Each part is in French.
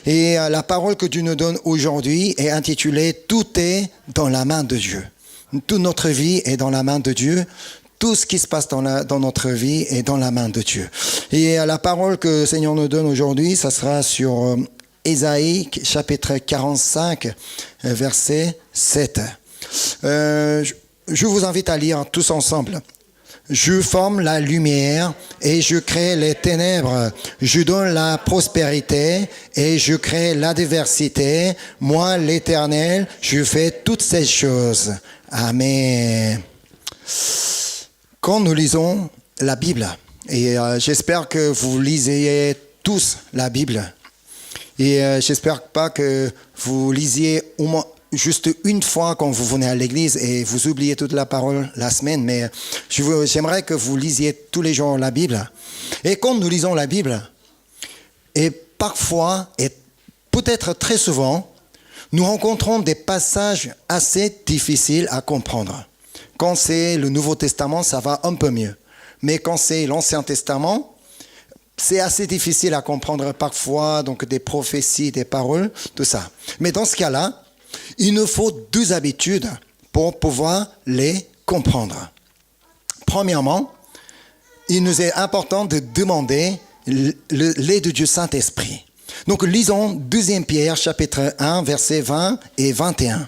Et la parole que Dieu nous donne aujourd'hui est intitulée « Tout est dans la main de Dieu ». Toute notre vie est dans la main de Dieu. Tout ce qui se passe dans notre vie est dans la main de Dieu. Et la parole que le Seigneur nous donne aujourd'hui, ça sera sur Ésaïe, chapitre 45, verset 7. Je vous invite à lire tous ensemble. Je forme la lumière et je crée les ténèbres. Je donne la prospérité et je crée l'adversité. Moi, l'Éternel, je fais toutes ces choses. Amen. Quand nous lisons la Bible, et j'espère que vous lisez tous la Bible, et j'espère pas que vous lisiez au moins juste une fois quand vous venez à l'église et vous oubliez toute la parole la semaine, mais j'aimerais que vous lisiez tous les jours la Bible. Et quand nous lisons la Bible, et parfois, et peut-être très souvent, nous rencontrons des passages assez difficiles à comprendre. Quand c'est le Nouveau Testament, ça va un peu mieux. Mais quand c'est l'Ancien Testament, c'est assez difficile à comprendre parfois, donc des prophéties, des paroles, tout ça. Mais dans ce cas-là, il nous faut deux habitudes pour pouvoir les comprendre. Premièrement, il nous est important de demander l'aide du Saint-Esprit. Donc, lisons 2 Pierre, chapitre 1, versets 20 et 21.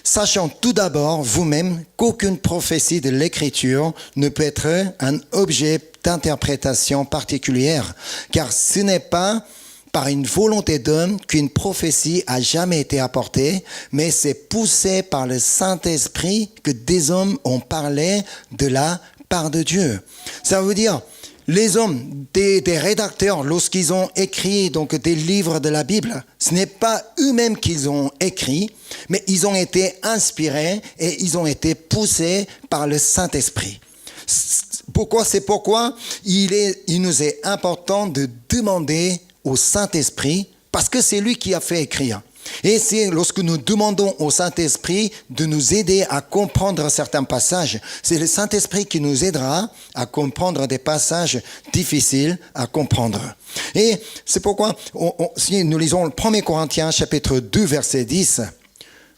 Sachant tout d'abord vous-même qu'aucune prophétie de l'Écriture ne peut être un objet d'interprétation particulière, car ce n'est pas par une volonté d'homme qu'une prophétie a jamais été apportée, mais c'est poussé par le Saint-Esprit que des hommes ont parlé de la part de Dieu. Ça veut dire, les hommes, des rédacteurs, lorsqu'ils ont écrit donc des livres de la Bible, ce n'est pas eux-mêmes qu'ils ont écrit, mais ils ont été inspirés et ils ont été poussés par le Saint-Esprit. C'est pourquoi il nous est important de demander au Saint-Esprit, parce que c'est lui qui a fait écrire. Et c'est lorsque nous demandons au Saint-Esprit de nous aider à comprendre certains passages, c'est le Saint-Esprit qui nous aidera à comprendre des passages difficiles à comprendre. Et c'est pourquoi, si nous lisons le 1 Corinthiens chapitre 2 verset 10,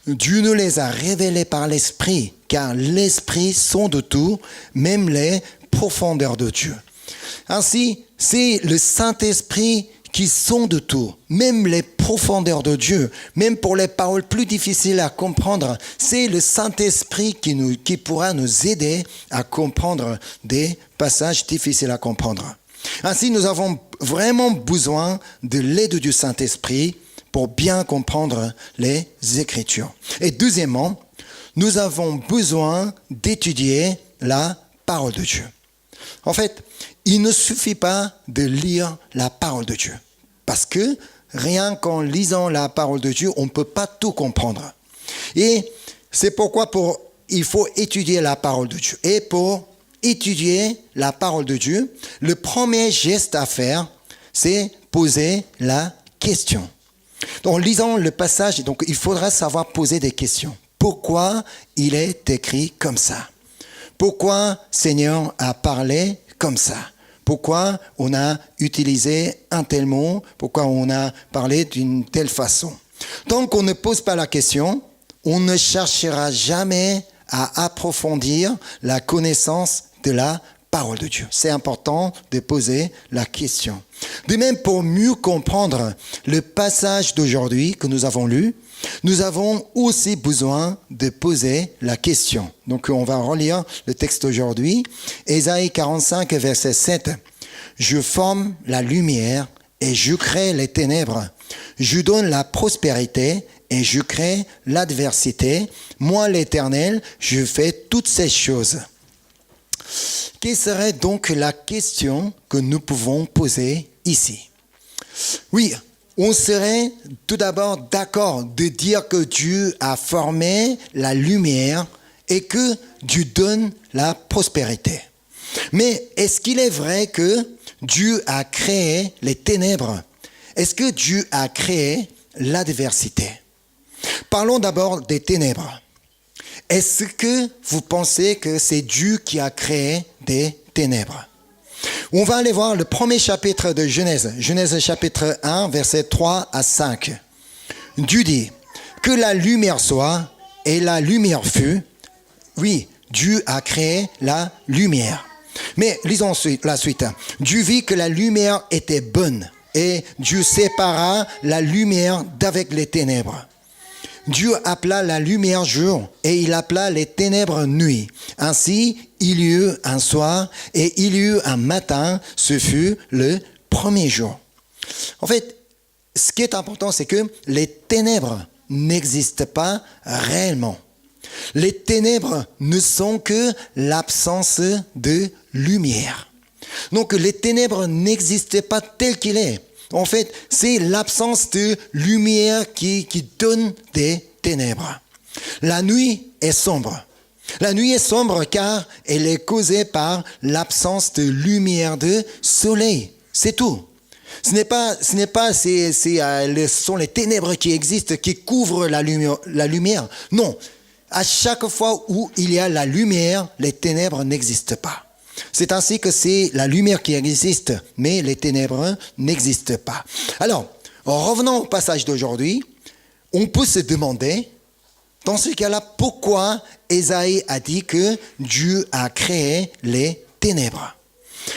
Dieu nous les a révélés par l'Esprit, car l'Esprit sonde tout, même les profondeurs de Dieu. Ainsi, c'est le Saint-Esprit qui sonde tout, même les profondeurs de Dieu, même pour les paroles plus difficiles à comprendre. C'est le Saint-Esprit qui pourra nous aider à comprendre des passages difficiles à comprendre. Ainsi, nous avons vraiment besoin de l'aide du Saint-Esprit pour bien comprendre les Écritures. Et deuxièmement, nous avons besoin d'étudier la parole de Dieu. En fait, il ne suffit pas de lire la parole de Dieu. Parce que rien qu'en lisant la parole de Dieu, on ne peut pas tout comprendre. Et c'est pourquoi il faut étudier la parole de Dieu. Et pour étudier la parole de Dieu, le premier geste à faire, c'est poser la question. Donc, en lisant le passage, donc, il faudra savoir poser des questions. Pourquoi il est écrit comme ça? Pourquoi Seigneur a parlé comme ça? Pourquoi on a utilisé un tel mot? Pourquoi on a parlé d'une telle façon? Tant qu'on ne pose pas la question, on ne cherchera jamais à approfondir la connaissance de la parole de Dieu. C'est important de poser la question. De même, pour mieux comprendre le passage d'aujourd'hui que nous avons lu, nous avons aussi besoin de poser la question. Donc, on va relire le texte d'aujourd'hui. Ésaïe 45, verset 7. Je forme la lumière et je crée les ténèbres. Je donne la prospérité et je crée l'adversité. Moi, l'Éternel, je fais toutes ces choses. Quelle serait donc la question que nous pouvons poser ici? Oui, on serait tout d'abord d'accord de dire que Dieu a formé la lumière et que Dieu donne la prospérité. Mais est-ce qu'il est vrai que Dieu a créé les ténèbres? Est-ce que Dieu a créé l'adversité? Parlons d'abord des ténèbres. Est-ce que vous pensez que c'est Dieu qui a créé des ténèbres? On va aller voir le premier chapitre de Genèse. Genèse chapitre 1, versets 3 à 5. Dieu dit que la lumière soit et la lumière fut. Oui, Dieu a créé la lumière. Mais lisons la suite. Dieu vit que la lumière était bonne et Dieu sépara la lumière d'avec les ténèbres. Dieu appela la lumière jour et il appela les ténèbres nuit. Ainsi, il y eut un soir et il y eut un matin. Ce fut le premier jour. En fait, ce qui est important, c'est que les ténèbres n'existent pas réellement. Les ténèbres ne sont que l'absence de lumière. Donc, les ténèbres n'existent pas tel qu'il est. En fait, c'est l'absence de lumière qui donne des ténèbres. La nuit est sombre. La nuit est sombre car elle est causée par l'absence de lumière de soleil. C'est tout. Ce sont les ténèbres qui existent, qui couvrent la lumière. Non. À chaque fois où il y a la lumière, les ténèbres n'existent pas. C'est ainsi que c'est la lumière qui existe, mais les ténèbres n'existent pas. Alors, en revenant au passage d'aujourd'hui, on peut se demander, dans ce cas-là, pourquoi Ésaïe a dit que Dieu a créé les ténèbres.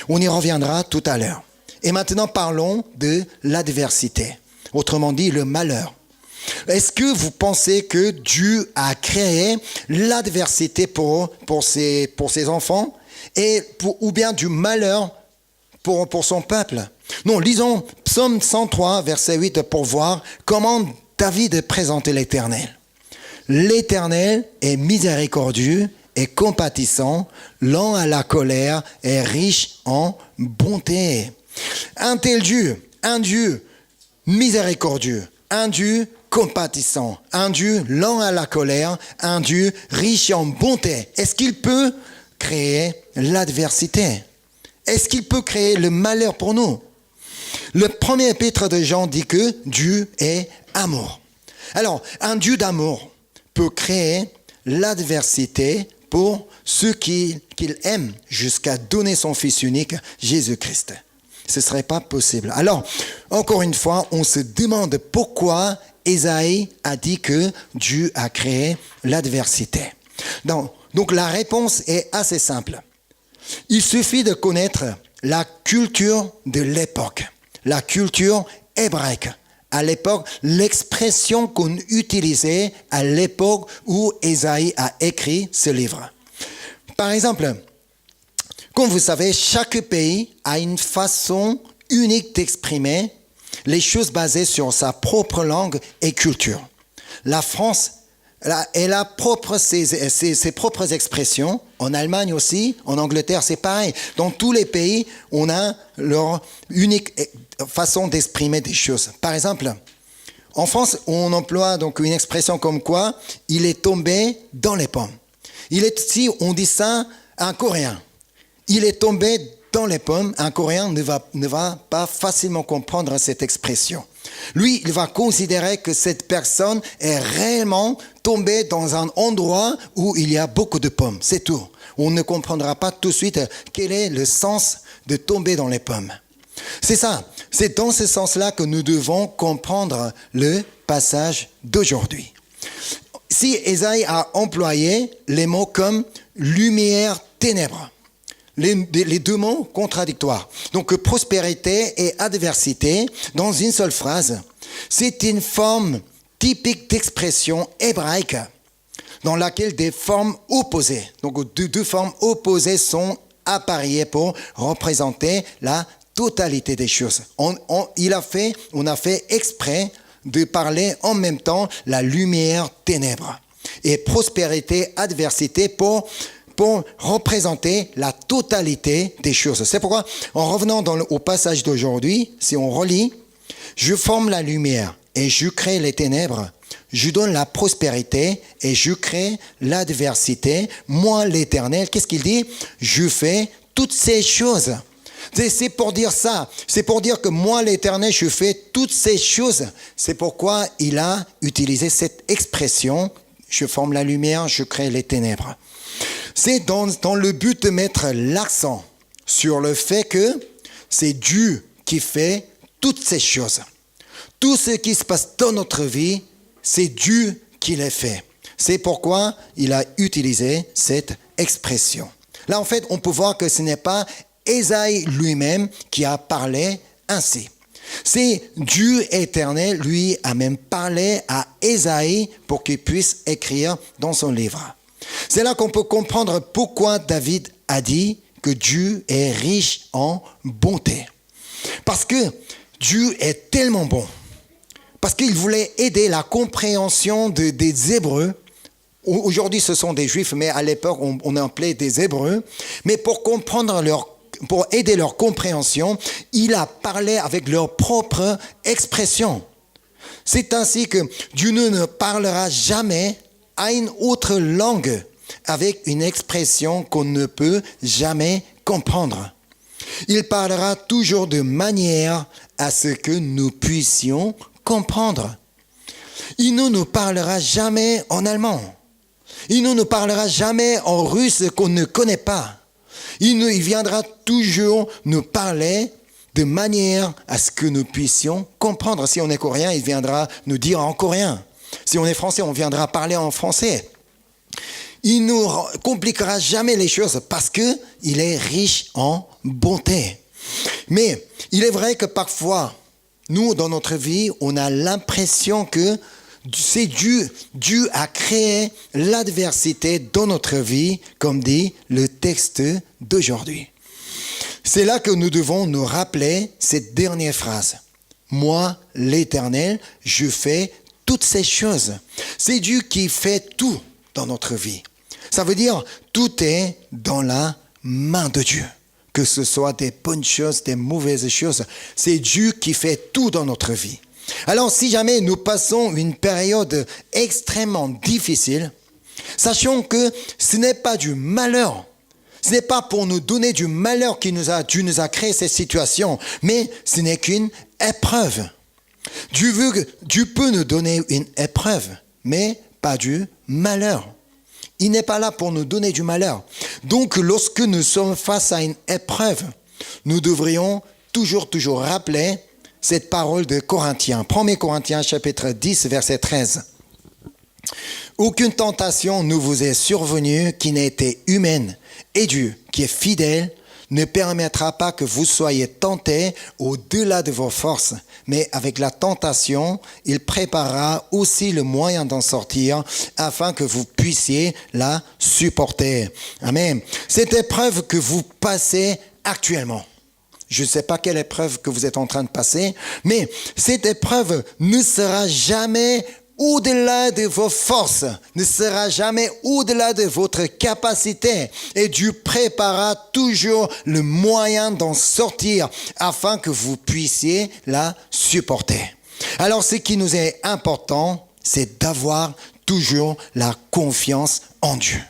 On y reviendra tout à l'heure. Et maintenant, parlons de l'adversité, autrement dit, le malheur. Est-ce que vous pensez que Dieu a créé l'adversité pour ses enfants ou bien du malheur pour son peuple? Non, lisons Psaume 103, verset 8, pour voir comment David présentait l'Éternel. L'Éternel est miséricordieux et compatissant, lent à la colère et riche en bonté. Un tel Dieu, un Dieu miséricordieux, un Dieu compatissant, un Dieu lent à la colère, un Dieu riche en bonté. Est-ce qu'il peut créer l'adversité? Est-ce qu'il peut créer le malheur pour nous? Le premier épître de Jean dit que Dieu est amour. Alors, un Dieu d'amour peut créer l'adversité pour ceux qu'il aime jusqu'à donner son Fils unique, Jésus-Christ. Ce ne serait pas possible. Alors, encore une fois, on se demande pourquoi Ésaïe a dit que Dieu a créé l'adversité. Donc la réponse est assez simple. Il suffit de connaître la culture de l'époque, la culture hébraïque. À l'époque, l'expression qu'on utilisait à l'époque où Ésaïe a écrit ce livre. Par exemple, comme vous savez, chaque pays a une façon unique d'exprimer les choses basées sur sa propre langue et culture. La France, elle a ses propres expressions. En Allemagne aussi, en Angleterre, c'est pareil. Dans tous les pays, on a leur unique façon d'exprimer des choses. Par exemple, en France, on emploie donc une expression comme quoi il est tombé dans les pommes. Si on dit ça à un Coréen, il est tombé dans les pommes, un Coréen ne va pas facilement comprendre cette expression. Lui, il va considérer que cette personne est réellement tombée dans un endroit où il y a beaucoup de pommes. C'est tout. On ne comprendra pas tout de suite quel est le sens de tomber dans les pommes. C'est ça. C'est dans ce sens-là que nous devons comprendre le passage d'aujourd'hui. Si Ésaïe a employé les mots comme lumière, ténèbres, les deux mots contradictoires. Donc prospérité et adversité dans une seule phrase. C'est une forme typique d'expression hébraïque dans laquelle des formes opposées, donc deux formes opposées sont appareillées pour représenter la totalité des choses. On a fait exprès de parler en même temps la lumière, ténèbres et prospérité, adversité pour représenter la totalité des choses. C'est pourquoi, en revenant au passage d'aujourd'hui, si on relit, je forme la lumière et je crée les ténèbres, je donne la prospérité et je crée l'adversité. Moi, l'Éternel, qu'est-ce qu'il dit? Je fais toutes ces choses. C'est pour dire ça. C'est pour dire que moi, l'Éternel, je fais toutes ces choses. C'est pourquoi il a utilisé cette expression, je forme la lumière, je crée les ténèbres. C'est dans le but de mettre l'accent sur le fait que c'est Dieu qui fait toutes ces choses. Tout ce qui se passe dans notre vie, c'est Dieu qui les fait. C'est pourquoi il a utilisé cette expression. Là, en fait, on peut voir que ce n'est pas Ésaïe lui-même qui a parlé ainsi. C'est Dieu éternel, lui, a même parlé à Ésaïe pour qu'il puisse écrire dans son livre. C'est là qu'on peut comprendre pourquoi David a dit que Dieu est riche en bonté. Parce que Dieu est tellement bon. Parce qu'il voulait aider la compréhension des Hébreux. Aujourd'hui, ce sont des Juifs, mais à l'époque, on appelait des Hébreux. Mais pour aider leur compréhension, il a parlé avec leur propre expression. C'est ainsi que Dieu ne parlera jamais à une autre langue avec une expression qu'on ne peut jamais comprendre. Il parlera toujours de manière à ce que nous puissions comprendre. Il ne nous parlera jamais en allemand. Il ne nous parlera jamais en russe qu'on ne connaît pas. Il viendra toujours nous parler de manière à ce que nous puissions comprendre. Si on est coréen, il viendra nous dire en coréen. Si on est français, on viendra parler en français. Il ne nous compliquera jamais les choses parce qu'il est riche en bonté. Mais il est vrai que parfois, nous, dans notre vie, on a l'impression que c'est Dieu a créé l'adversité dans notre vie, comme dit le texte d'aujourd'hui. C'est là que nous devons nous rappeler cette dernière phrase. Moi, l'Éternel, je fais toutes ces choses. C'est Dieu qui fait tout dans notre vie. Ça veut dire tout est dans la main de Dieu. Que ce soit des bonnes choses, des mauvaises choses, c'est Dieu qui fait tout dans notre vie. Alors si jamais nous passons une période extrêmement difficile, sachons que ce n'est pas du malheur. Ce n'est pas pour nous donner du malheur que Dieu nous a créé cette situation, mais ce n'est qu'une épreuve. Dieu peut nous donner une épreuve, mais pas du malheur. Il n'est pas là pour nous donner du malheur. Donc, lorsque nous sommes face à une épreuve, nous devrions toujours rappeler cette parole de Corinthiens. 1 Corinthiens chapitre 10, verset 13. Aucune tentation ne vous est survenue qui n'ait été humaine, et Dieu, qui est fidèle, ne permettra pas que vous soyez tentés au-delà de vos forces, mais avec la tentation, il préparera aussi le moyen d'en sortir afin que vous puissiez la supporter. Amen. Cette épreuve que vous passez actuellement, je ne sais pas quelle épreuve que vous êtes en train de passer, mais cette épreuve ne sera jamais au-delà de vos forces, ne sera jamais au-delà de votre capacité. Et Dieu préparera toujours le moyen d'en sortir afin que vous puissiez la supporter. Alors, ce qui nous est important, c'est d'avoir toujours la confiance en Dieu.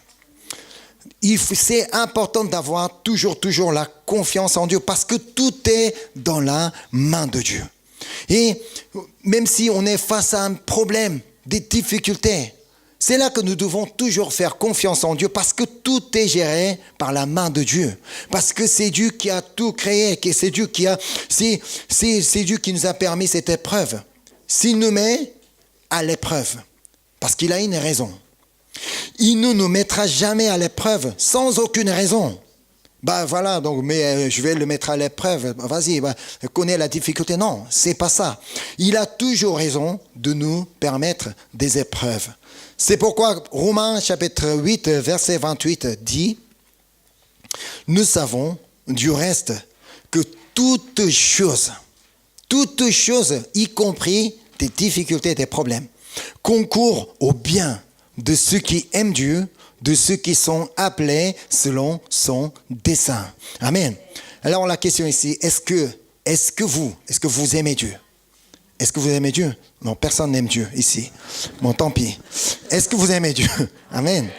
C'est important d'avoir toujours la confiance en Dieu parce que tout est dans la main de Dieu. Et même si on est face à un problème, des difficultés, c'est là que nous devons toujours faire confiance en Dieu parce que tout est géré par la main de Dieu. Parce que c'est Dieu qui a tout créé, c'est Dieu qui nous a permis cette épreuve. S'il nous met à l'épreuve, parce qu'il a une raison, il ne nous mettra jamais à l'épreuve sans aucune raison. Voilà, donc, mais je vais le mettre à l'épreuve. Vas-y, connais la difficulté. Non, c'est pas ça. Il a toujours raison de nous permettre des épreuves. C'est pourquoi Romains chapitre 8, verset 28 dit « Nous savons du reste que toutes choses, y compris des difficultés et des problèmes, concourent au bien de ceux qui aiment Dieu, de ceux qui sont appelés selon son dessein. » Amen. Alors la question ici, est-ce que vous aimez Dieu? Est-ce que vous aimez Dieu? Non, personne n'aime Dieu ici. Bon, tant pis. Est-ce que vous aimez Dieu? Amen.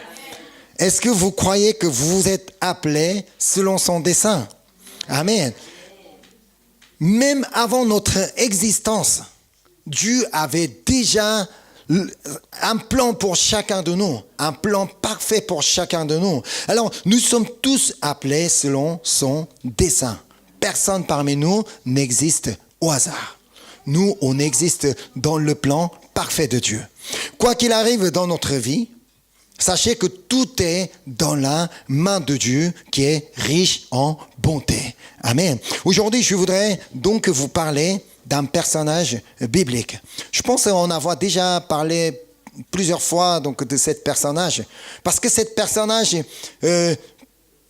Est-ce que vous croyez que vous êtes appelés selon son dessein? Amen. Même avant notre existence, Dieu avait déjà un plan pour chacun de nous, un plan parfait pour chacun de nous. Alors, nous sommes tous appelés selon son dessein. Personne parmi nous n'existe au hasard. Nous, on existe dans le plan parfait de Dieu. Quoi qu'il arrive dans notre vie, sachez que tout est dans la main de Dieu qui est riche en bonté. Amen. Aujourd'hui, je voudrais donc vous parler d'un personnage biblique. Je pense en avoir déjà parlé plusieurs fois donc, de ce personnage, parce que ce personnage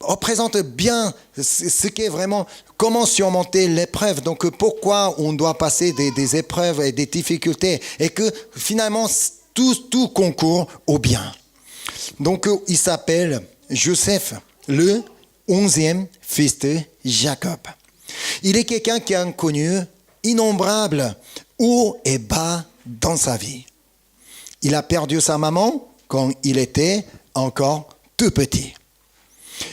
représente bien ce qu'est vraiment comment surmonter l'épreuve, donc pourquoi on doit passer des épreuves et des difficultés, et que finalement tout concourt au bien. Donc il s'appelle Joseph, le 11e fils de Jacob. Il est quelqu'un qui a connu innombrables hauts et bas dans sa vie. Il a perdu sa maman quand il était encore tout petit.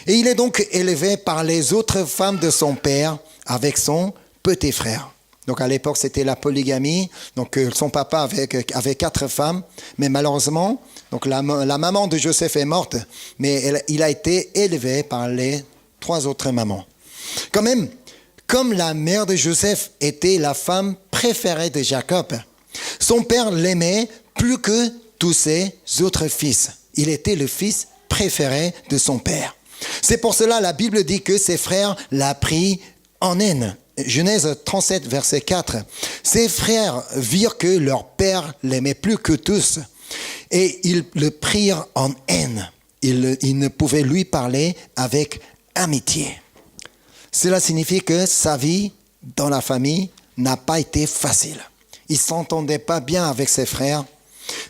Et il est donc élevé par les autres femmes de son père avec son petit frère. Donc à l'époque, c'était la polygamie. Donc son papa avait 4 femmes, mais malheureusement, donc la maman de Joseph est morte, mais il a été élevé par les 3 autres mamans. Quand même, comme la mère de Joseph était la femme préférée de Jacob, son père l'aimait plus que tous ses autres fils. Il était le fils préféré de son père. C'est pour cela la Bible dit que ses frères l'ont pris en haine. Genèse 37, verset 4. Ses frères virent que leur père l'aimait plus que tous et ils le prirent en haine. Ils ne pouvaient lui parler avec amitié. Cela signifie que sa vie dans la famille n'a pas été facile. Il ne s'entendait pas bien avec ses frères.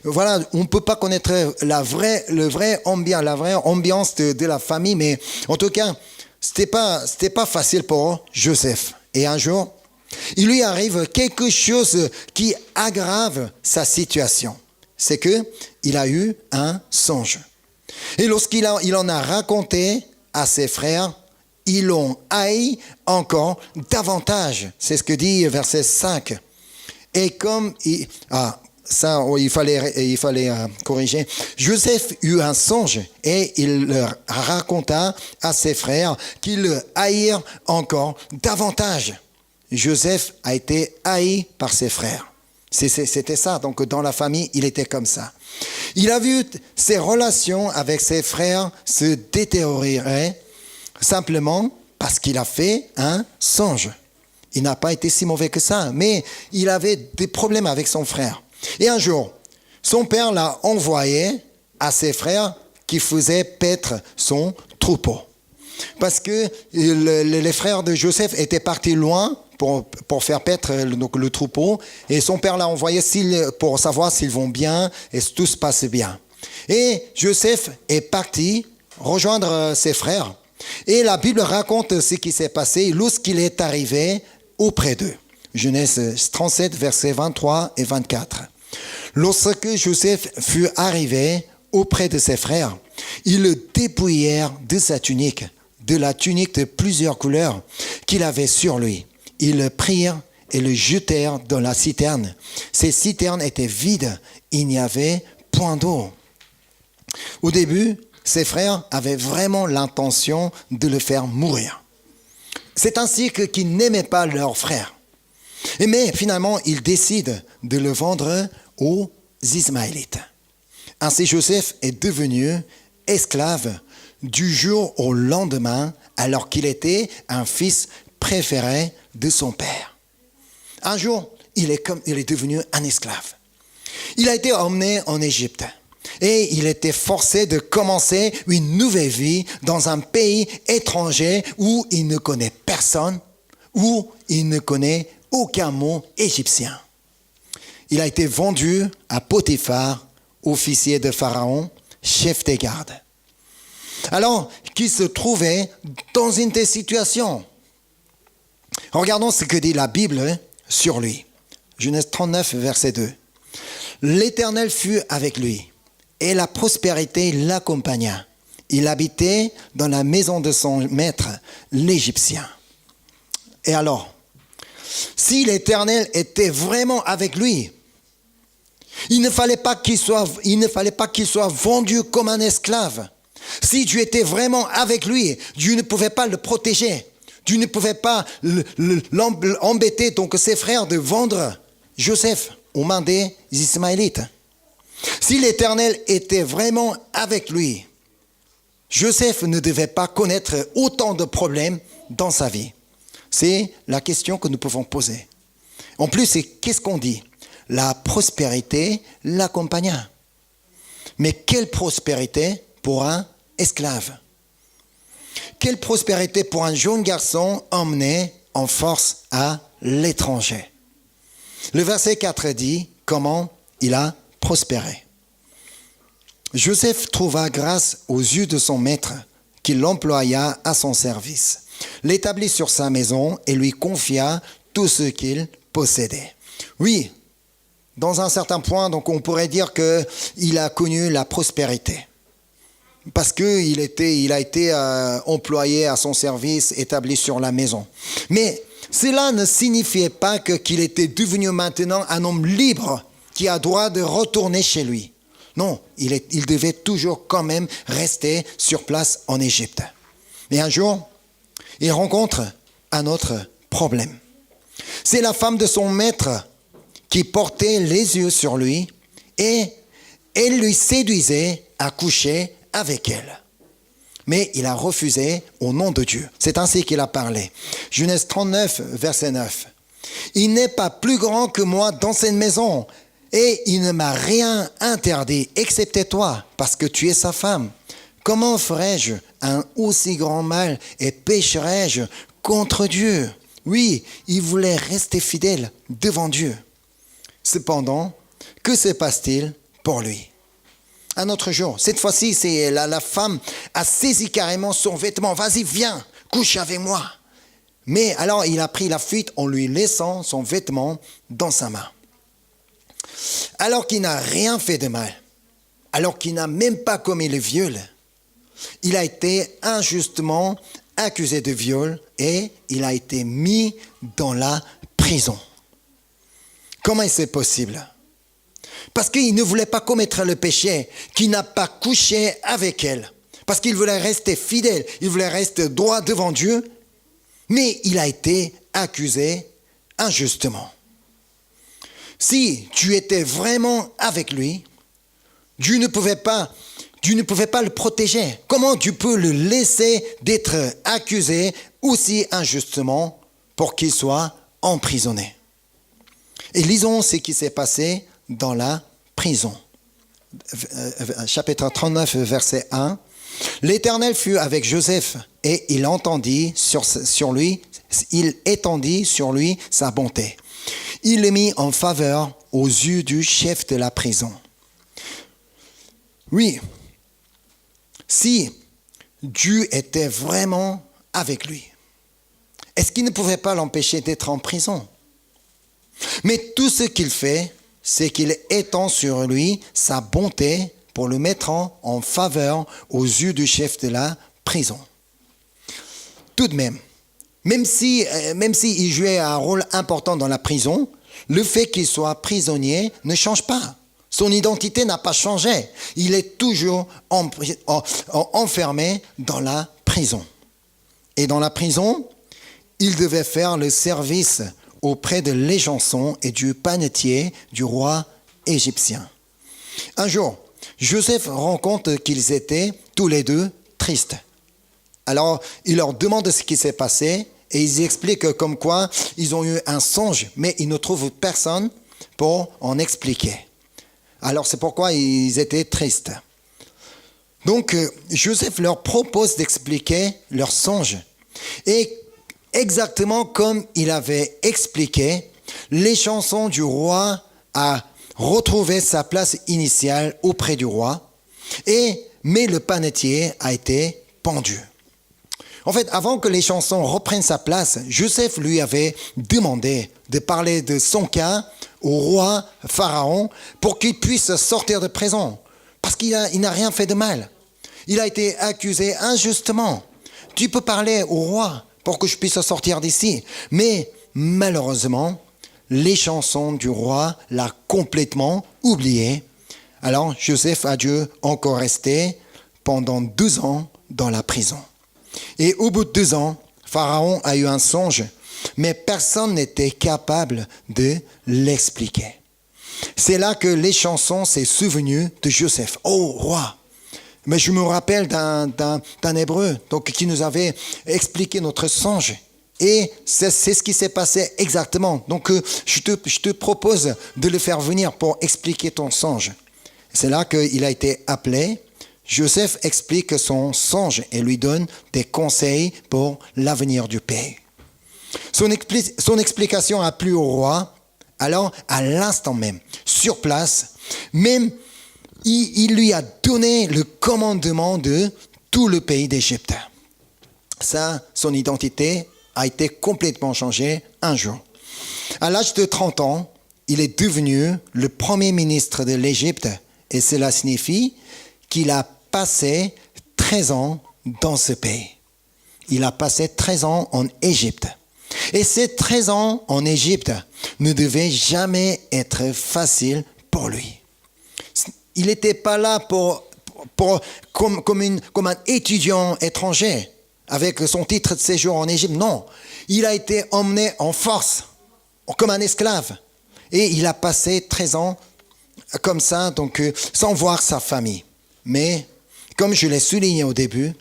Voilà, on ne peut pas connaître la vraie ambiance de la famille, mais en tout cas, c'était pas facile pour Joseph. Et un jour, il lui arrive quelque chose qui aggrave sa situation. C'est qu'il a eu un songe. Et lorsqu'il en a raconté à ses frères, ils l'ont haï encore davantage. C'est ce que dit verset 5. Et comme... il fallait corriger. Joseph eut un songe et il leur raconta à ses frères qu'ils le haïrent encore davantage. Joseph a été haï par ses frères. C'était ça. Donc dans la famille, il était comme ça. Il a vu ses relations avec ses frères se détériorer simplement parce qu'il a fait un songe. Il n'a pas été si mauvais que ça, mais il avait des problèmes avec son frère. Et un jour, son père l'a envoyé à ses frères qui faisaient paître son troupeau. Parce que les frères de Joseph étaient partis loin pour faire paître le troupeau. Et son père l'a envoyé pour savoir s'ils vont bien et si tout se passe bien. Et Joseph est parti rejoindre ses frères. Et la Bible raconte ce qui s'est passé lorsqu'il est arrivé auprès d'eux. Genèse 37, versets 23 et 24. Lorsque Joseph fut arrivé auprès de ses frères, ils le dépouillèrent de sa tunique, de la tunique de plusieurs couleurs qu'il avait sur lui. Ils le prirent et le jetèrent dans la citerne. Ces citernes étaient vides, il n'y avait point d'eau. Au début, ses frères avaient vraiment l'intention de le faire mourir. C'est ainsi qu'ils n'aimaient pas leur frère. Mais finalement, ils décident de le vendre aux Ismaélites. Ainsi, Joseph est devenu esclave du jour au lendemain, alors qu'il était un fils préféré de son père. Un jour, il est devenu un esclave. Il a été emmené en Égypte et il était forcé de commencer une nouvelle vie dans un pays étranger où il ne connaît personne, où il ne connaît aucun mot égyptien. Il a été vendu à Potiphar, officier de Pharaon, chef des gardes. Alors qu'il se trouvait dans une des situations. Regardons ce que dit la Bible sur lui. Genèse 39, verset 2. L'Éternel fut avec lui, et la prospérité l'accompagna. Il habitait dans la maison de son maître, l'Égyptien. Et alors, si l'Éternel était vraiment avec lui, Il ne fallait pas qu'il soit vendu comme un esclave. Si Dieu était vraiment avec lui, Dieu ne pouvait pas le protéger. Dieu ne pouvait pas l'embêter, donc ses frères, de vendre Joseph aux mains des Ismaélites. Si l'Éternel était vraiment avec lui, Joseph ne devait pas connaître autant de problèmes dans sa vie. C'est la question que nous pouvons poser. En plus, qu'est-ce qu'on dit? La prospérité l'accompagna. Mais quelle prospérité pour un esclave? Quelle prospérité pour un jeune garçon emmené en force à l'étranger? Le verset 4 dit comment il a prospéré. Joseph trouva grâce aux yeux de son maître, qui l'employa à son service, l'établit sur sa maison et lui confia tout ce qu'il possédait. Oui, dans un certain point, donc on pourrait dire qu'il a connu la prospérité. Parce qu'il a été employé à son service, établi sur la maison. Mais cela ne signifiait pas qu'il était devenu maintenant un homme libre qui a droit de retourner chez lui. Non, il devait toujours quand même rester sur place en Égypte. Et un jour, il rencontre un autre problème. C'est la femme de son maître qui portait les yeux sur lui et elle lui séduisait à coucher avec elle. Mais il a refusé au nom de Dieu. C'est ainsi qu'il a parlé. Genèse 39, verset 9. « Il n'est pas plus grand que moi dans cette maison, et il ne m'a rien interdit, excepté toi, parce que tu es sa femme. Comment ferais-je un aussi grand mal et pécherais-je contre Dieu ?» Oui, il voulait rester fidèle devant Dieu. Cependant, que se passe-t-il pour lui? Un autre jour, cette fois-ci, c'est la femme a saisi carrément son vêtement. « Vas-y, viens, couche avec moi. » Mais alors, il a pris la fuite en lui laissant son vêtement dans sa main. Alors qu'il n'a rien fait de mal, alors qu'il n'a même pas commis le viol, il a été injustement accusé de viol et il a été mis dans la prison. Comment c'est possible? Parce qu'il ne voulait pas commettre le péché, qu'il n'a pas couché avec elle. Parce qu'il voulait rester fidèle, il voulait rester droit devant Dieu, mais il a été accusé injustement. Si tu étais vraiment avec lui, Dieu ne pouvait pas le protéger. Comment tu peux le laisser d'être accusé aussi injustement pour qu'il soit emprisonné? Et lisons ce qui s'est passé dans la prison. Chapitre 39, verset 1. « L'Éternel fut avec Joseph et il étendit sur lui sa bonté. Il le mit en faveur aux yeux du chef de la prison. » Oui, si Dieu était vraiment avec lui, est-ce qu'il ne pouvait pas l'empêcher d'être en prison? Mais tout ce qu'il fait, c'est qu'il étend sur lui sa bonté pour le mettre en faveur aux yeux du chef de la prison. Tout de même s'il jouait un rôle important dans la prison, le fait qu'il soit prisonnier ne change pas. Son identité n'a pas changé. Il est toujours enfermé dans la prison. Et dans la prison, il devait faire le service auprès de l'éjançon et du panetier du roi égyptien. Un jour, Joseph rend compte qu'ils étaient tous les deux tristes. Alors, il leur demande ce qui s'est passé et ils expliquent comme quoi ils ont eu un songe, mais ils ne trouvent personne pour en expliquer. Alors, c'est pourquoi ils étaient tristes. Donc, Joseph leur propose d'expliquer leur songe. Et exactement comme il avait expliqué, l'échanson du roi a retrouvé sa place initiale auprès du roi, mais le panetier a été pendu. En fait, avant que l'échanson reprenne sa place, Joseph lui avait demandé de parler de son cas au roi Pharaon pour qu'il puisse sortir de prison. Parce qu'il n'a rien fait de mal. Il a été accusé injustement. Tu peux parler au roi pour que je puisse sortir d'ici. Mais malheureusement, les chansons du roi l'a complètement oublié. Alors Joseph a dû encore rester pendant 2 ans dans la prison. Et au bout de 2 ans, Pharaon a eu un songe, mais personne n'était capable de l'expliquer. C'est là que les chansons s'est souvenu de Joseph. Oh, roi! Mais je me rappelle d'un Hébreu donc, qui nous avait expliqué notre songe. Et c'est ce qui s'est passé exactement. Donc, je te propose de le faire venir pour expliquer ton songe. C'est là qu'il a été appelé. Joseph explique son songe et lui donne des conseils pour l'avenir du pays. Son explication a plu au roi. Alors, à l'instant même, sur place, même il lui a donné le commandement de tout le pays d'Égypte. Ça, son identité a été complètement changée un jour. À l'âge de 30 ans, il est devenu le premier ministre de l'Égypte et cela signifie qu'il a passé 13 ans dans ce pays. Il a passé 13 ans en Égypte. Et ces 13 ans en Égypte ne devaient jamais être faciles pour lui. Il n'était pas là comme un étudiant étranger avec son titre de séjour en Égypte. Non, il a été emmené en force, comme un esclave. Et il a passé 13 ans comme ça, donc sans voir sa famille. Mais, comme je l'ai souligné au début,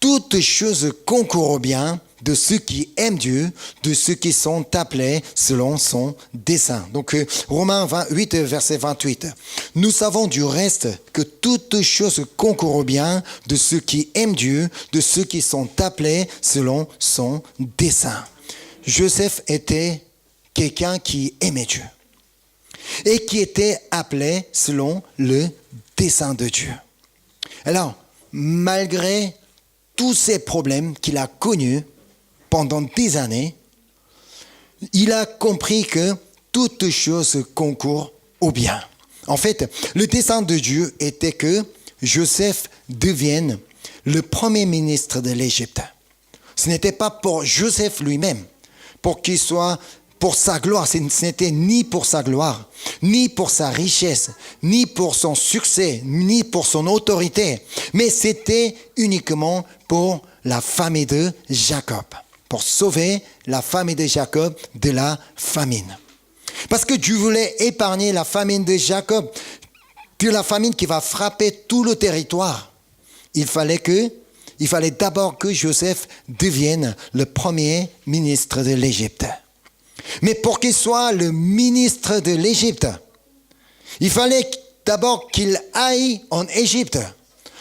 toutes choses concourent au bien de ceux qui aiment Dieu, de ceux qui sont appelés selon son dessein. Donc, Romains 8, verset 28. Nous savons du reste que toutes choses concourent au bien de ceux qui aiment Dieu, de ceux qui sont appelés selon son dessein. Joseph était quelqu'un qui aimait Dieu et qui était appelé selon le dessein de Dieu. Alors, malgré tous ces problèmes qu'il a connus pendant des années, il a compris que toutes choses concourent au bien. En fait, le dessein de Dieu était que Joseph devienne le premier ministre de l'Égypte. Ce n'était pas pour Joseph lui-même, pour qu'il soit pour sa gloire. Ce n'était ni pour sa gloire, ni pour sa richesse, ni pour son succès, ni pour son autorité, mais c'était uniquement pour la famille de Jacob, pour sauver la famille de Jacob de la famine. Parce que Dieu voulait épargner la famine de Jacob, de la famine qui va frapper tout le territoire. Il fallait d'abord que Joseph devienne le premier ministre de l'Égypte. Mais pour qu'il soit le ministre de l'Égypte, il fallait d'abord qu'il aille en Égypte.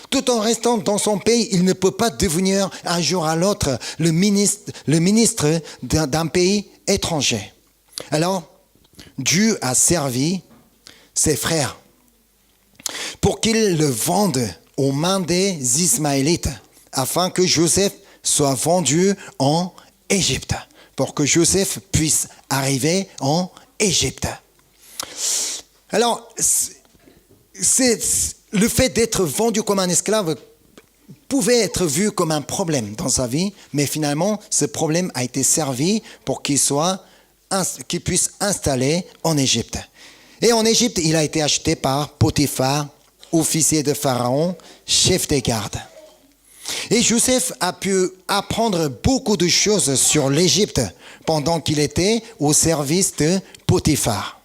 Tout en restant dans son pays, il ne peut pas devenir un jour à l'autre le ministre d'un pays étranger. Alors, Dieu a servi ses frères pour qu'ils le vendent aux mains des Ismaélites afin que Joseph soit vendu en Égypte, pour que Joseph puisse arriver en Égypte. Alors, le fait d'être vendu comme un esclave pouvait être vu comme un problème dans sa vie, mais finalement, ce problème a été servi pour qu'il puisse installer en Égypte. Et en Égypte, il a été acheté par Potiphar, officier de Pharaon, chef des gardes. Et Joseph a pu apprendre beaucoup de choses sur l'Égypte pendant qu'il était au service de Potiphar.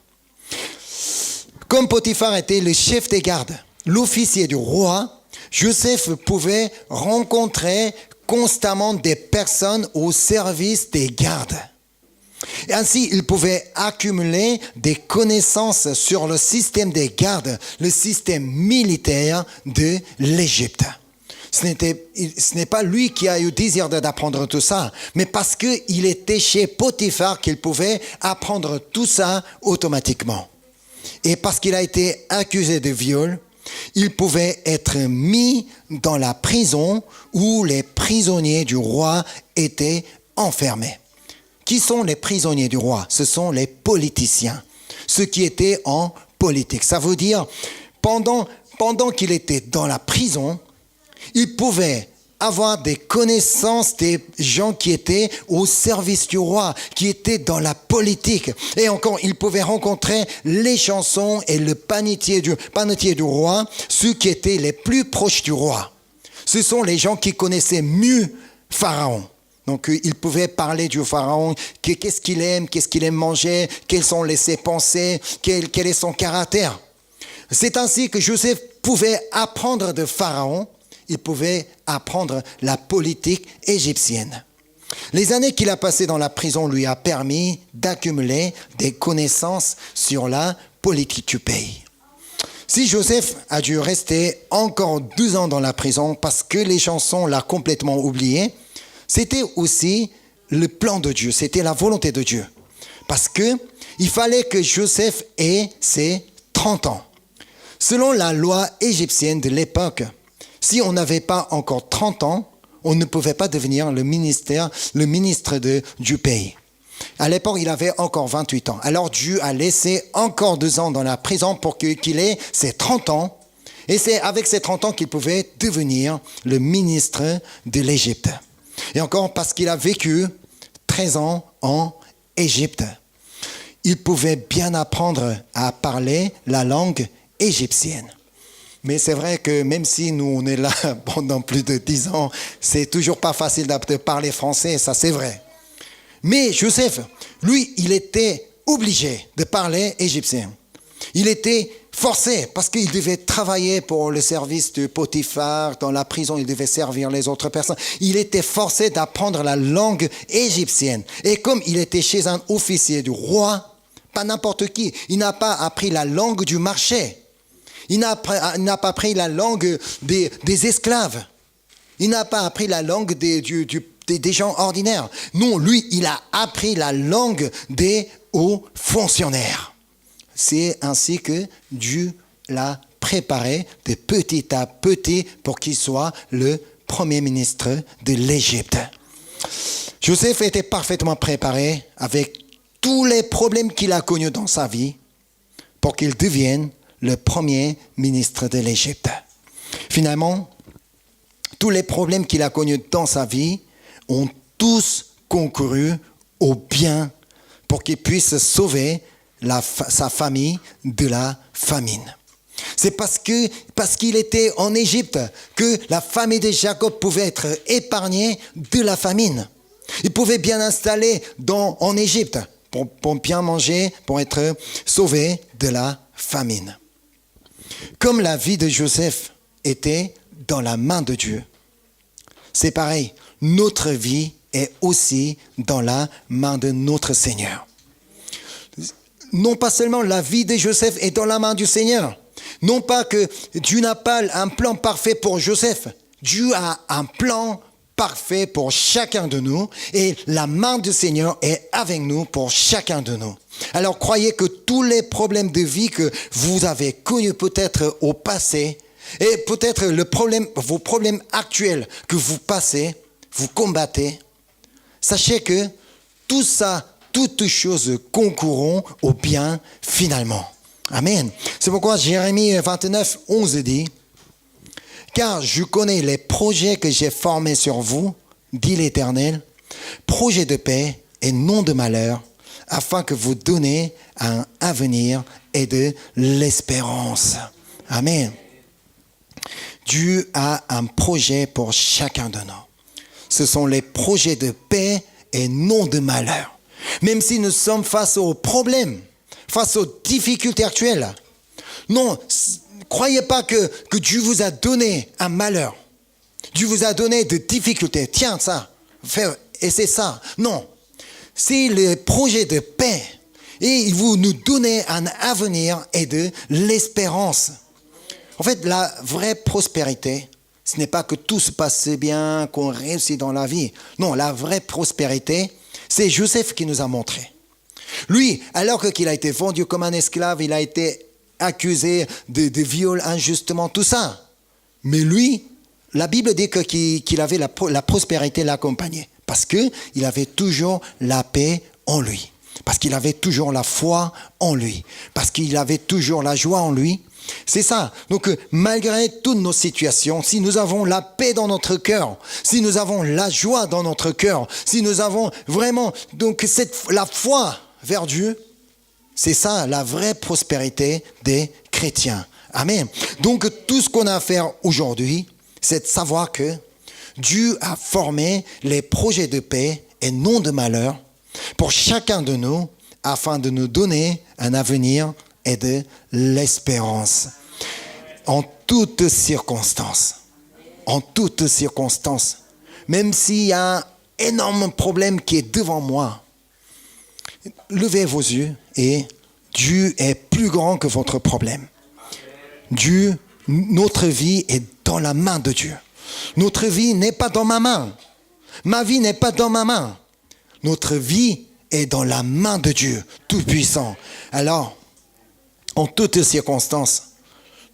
Comme Potiphar était le chef des gardes, l'officier du roi, Joseph pouvait rencontrer constamment des personnes au service des gardes. Et ainsi, il pouvait accumuler des connaissances sur le système des gardes, le système militaire de l'Égypte. Ce n'est pas lui qui a eu le désir d'apprendre tout ça, mais parce qu'il était chez Potiphar qu'il pouvait apprendre tout ça automatiquement. Et parce qu'il a été accusé de viol, il pouvait être mis dans la prison où les prisonniers du roi étaient enfermés. Qui sont les prisonniers du roi? Ce sont les politiciens, ceux qui étaient en politique. Ça veut dire, pendant qu'il était dans la prison, il pouvait avoir des connaissances des gens qui étaient au service du roi, qui étaient dans la politique. Et encore, il pouvait rencontrer les chansons et le panetier du roi, ceux qui étaient les plus proches du roi. Ce sont les gens qui connaissaient mieux Pharaon. Donc, il pouvait parler du Pharaon, qu'est-ce qu'il aime manger, quelles sont ses pensées, quel est son caractère. C'est ainsi que Joseph pouvait apprendre de Pharaon, il pouvait apprendre la politique égyptienne. Les années qu'il a passées dans la prison lui a permis d'accumuler des connaissances sur la politique du pays. Si Joseph a dû rester encore 2 ans dans la prison parce que les chansons l'ont complètement oublié, c'était aussi le plan de Dieu, c'était la volonté de Dieu. Parce qu'il fallait que Joseph ait ses 30 ans. Selon la loi égyptienne de l'époque, si on n'avait pas encore 30 ans, on ne pouvait pas devenir le ministre du pays. À l'époque, il avait encore 28 ans. Alors Dieu a laissé encore 2 ans dans la prison pour qu'il ait ses 30 ans. Et c'est avec ses 30 ans qu'il pouvait devenir le ministre de l'Égypte. Et encore parce qu'il a vécu 13 ans en Égypte. Il pouvait bien apprendre à parler la langue égyptienne. Mais c'est vrai que même si nous on est là pendant plus de 10 ans, c'est toujours pas facile de parler français, ça c'est vrai. Mais Joseph, lui, il était obligé de parler égyptien. Il était forcé parce qu'il devait travailler pour le service de Potiphar. Dans la prison, il devait servir les autres personnes. Il était forcé d'apprendre la langue égyptienne. Et comme il était chez un officier du roi, pas n'importe qui, il n'a pas appris la langue du marché. Il n'a pas appris la langue des esclaves. Il n'a pas appris la langue des gens ordinaires. Non, lui, il a appris la langue des hauts fonctionnaires. C'est ainsi que Dieu l'a préparé de petit à petit pour qu'il soit le premier ministre de l'Égypte. Joseph était parfaitement préparé avec tous les problèmes qu'il a connus dans sa vie pour qu'il devienne le premier ministre de l'Égypte. Finalement, tous les problèmes qu'il a connus dans sa vie ont tous concouru au bien pour qu'il puisse sauver sa famille de la famine. C'est parce qu'il était en Égypte que la famille de Jacob pouvait être épargnée de la famine. Il pouvait bien installer en Égypte pour bien manger, pour être sauvé de la famine. Comme la vie de Joseph était dans la main de Dieu, c'est pareil, notre vie est aussi dans la main de notre Seigneur. Non pas seulement la vie de Joseph est dans la main du Seigneur, non pas que Dieu n'a pas un plan parfait pour Joseph, Dieu a un plan parfait pour chacun de nous et la main du Seigneur est avec nous pour chacun de nous. Alors croyez que tous les problèmes de vie que vous avez connus peut-être au passé et peut-être vos problèmes actuels que vous passez, vous combattez, sachez que tout ça, toutes choses concourront au bien finalement. Amen. C'est pourquoi Jérémie 29, 11 dit « Car je connais les projets que j'ai formés sur vous, dit l'Éternel, projets de paix et non de malheur, afin que vous donniez un avenir et de l'espérance. » Amen. Dieu a un projet pour chacun de nous. Ce sont les projets de paix et non de malheur. Même si nous sommes face aux problèmes, face aux difficultés actuelles. Non, croyez pas que Dieu vous a donné un malheur. Dieu vous a donné des difficultés. Tiens, ça, et c'est ça. Non, c'est le projet de paix. Et vous nous donnez un avenir et de l'espérance. En fait, la vraie prospérité, ce n'est pas que tout se passe bien, qu'on réussit dans la vie. Non, la vraie prospérité, c'est Joseph qui nous a montré. Lui, alors qu'il a été vendu comme un esclave, il a été accusé de viol injustement, tout ça. Mais lui, la Bible dit qu'il avait la prospérité l'accompagnait. Parce qu'il avait toujours la paix en lui. Parce qu'il avait toujours la foi en lui. Parce qu'il avait toujours la joie en lui. C'est ça. Donc, malgré toutes nos situations, si nous avons la paix dans notre cœur, si nous avons la joie dans notre cœur, si nous avons vraiment donc la foi vers Dieu, c'est ça la vraie prospérité des chrétiens. Amen. Donc, tout ce qu'on a à faire aujourd'hui, c'est de savoir que Dieu a formé les projets de paix et non de malheur pour chacun de nous afin de nous donner un avenir et de l'espérance. En toutes circonstances. En toutes circonstances. Même s'il y a un énorme problème qui est devant moi, levez vos yeux et Dieu est plus grand que votre problème. Dieu, notre vie est dans la main de Dieu. Notre vie n'est pas dans ma main. Ma vie n'est pas dans ma main. Notre vie est dans la main de Dieu, Tout-Puissant. Alors, en toutes circonstances,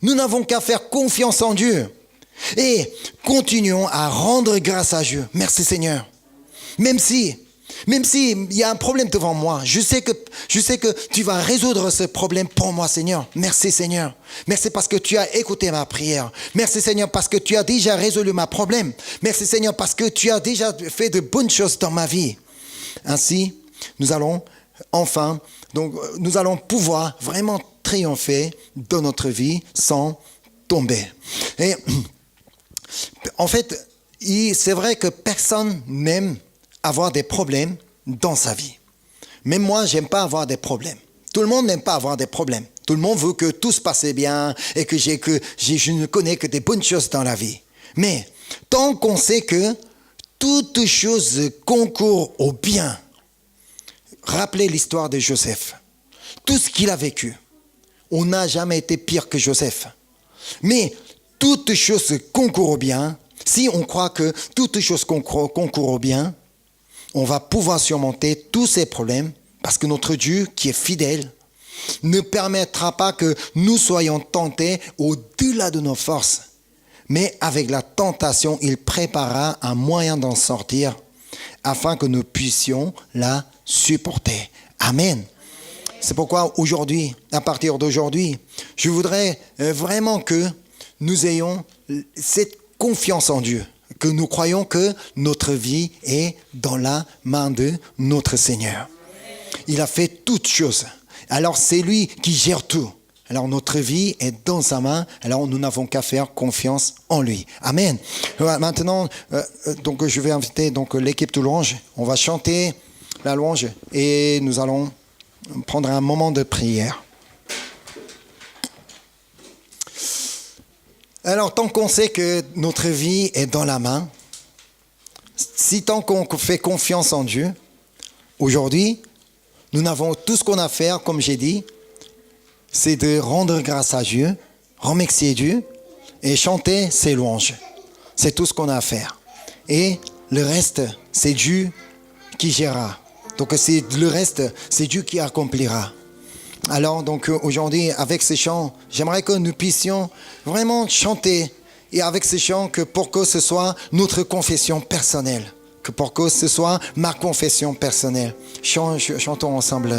nous n'avons qu'à faire confiance en Dieu et continuons à rendre grâce à Dieu. Merci Seigneur. Même si il y a un problème devant moi, je sais que tu vas résoudre ce problème pour moi, Seigneur. Merci Seigneur. Merci parce que tu as écouté ma prière. Merci Seigneur parce que tu as déjà résolu ma problème. Merci Seigneur parce que tu as déjà fait de bonnes choses dans ma vie. Ainsi, nous allons pouvoir vraiment triompher dans notre vie sans tomber. Et en fait, c'est vrai que personne n'aime avoir des problèmes dans sa vie. Même moi, j'aime pas avoir des problèmes. Tout le monde n'aime pas avoir des problèmes. Tout le monde veut que tout se passe bien et que je ne connais que des bonnes choses dans la vie. Mais tant qu'on sait que toute chose concourt au bien, rappelez l'histoire de Joseph. Tout ce qu'il a vécu, on n'a jamais été pire que Joseph. Mais toute chose concourt au bien. Si on croit que toute chose concourt au bien, on va pouvoir surmonter tous ces problèmes parce que notre Dieu, qui est fidèle, ne permettra pas que nous soyons tentés au-delà de nos forces. Mais avec la tentation, il préparera un moyen d'en sortir afin que nous puissions la supporter. Amen. C'est pourquoi aujourd'hui, à partir d'aujourd'hui, je voudrais vraiment que nous ayons cette confiance en Dieu, que nous croyons que notre vie est dans la main de notre Seigneur. Il a fait toutes choses. Alors c'est lui qui gère tout. Alors notre vie est dans sa main. Alors nous n'avons qu'à faire confiance en lui. Amen. Maintenant, donc je vais inviter donc l'équipe de louange. On va chanter la louange et nous allons prendre un moment de prière. Alors, tant qu'on sait que notre vie est dans la main, tant qu'on fait confiance en Dieu, aujourd'hui, nous n'avons tout ce qu'on a à faire, comme j'ai dit, c'est de rendre grâce à Dieu, remercier Dieu et chanter ses louanges. C'est tout ce qu'on a à faire. Et le reste, c'est Dieu qui gérera. Donc, le reste, c'est Dieu qui accomplira. Alors, donc, aujourd'hui, avec ces chants, j'aimerais que nous puissions vraiment chanter. Et avec ces chants, pour que ce soit notre confession personnelle. Pour que ce soit ma confession personnelle. Chantons ensemble.